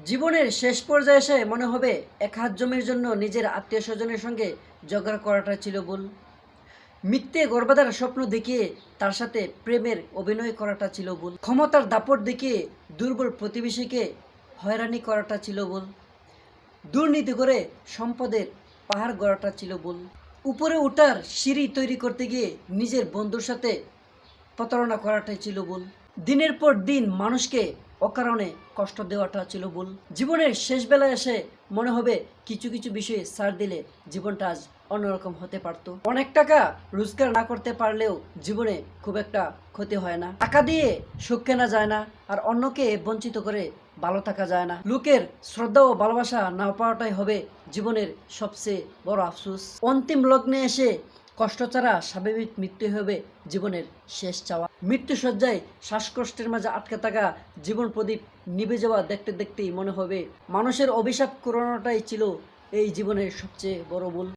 জীবনের শেষ পর্যায়ে এসে মনে হবে এক হাত জমির জন্য নিজের আত্মীয় স্বজনের সঙ্গে ঝগড়া করাটা ছিল ভুল। মিথ্যে গর্ভধার স্বপ্ন দেখিয়ে তার সাথে প্রেমের অভিনয় করাটা ছিল ভুল। ক্ষমতার দাপট দেখিয়ে দুর্বল প্রতিবেশীকে হয়রানি করাটা ছিল ভুল। দুর্নীতি করে সম্পদের পাহাড় গড়াটা ছিল ভুল। উপরে ওঠার সিঁড়ি তৈরি করতে গিয়ে নিজের বন্ধুর সাথে প্রতারণা করাটাই ছিল ভুল। দিনের পর দিন মানুষকে অকারণে কষ্ট দেওয়াটা ছিল ভুল। জীবনের শেষ বেলায় এসে মনে হবে কিছু কিছু বিষয়ে ছাড় দিলে জীবনটা আজ অন্যরকম হতে পারতো। অনেক টাকা রোজগার না করতে পারলেও জীবনে খুব একটা ক্ষতি হয় না। টাকা দিয়ে সুখ কেনা যায় না, আর অন্যকে বঞ্চিত করে ভালো থাকা যায় না। লোকের শ্রদ্ধা ও ভালোবাসা না পাওয়াটাই হবে জীবনের সবচেয়ে বড় আফসোস। অন্তিম লগ্নে এসে কষ্ট ছাড়া স্বাভাবিক মৃত্যু হবে জীবনের শেষ চাওয়া। মৃত্যুসজ্জায় শ্বাসকষ্টের মাঝে আটকে থাকা জীবন প্রদীপ নিভে যাওয়া দেখতে দেখতেই মনে হবে মানুষের অভিশাপ কোরআনটাই ছিল এই জীবনের সবচেয়ে বড় ভুল।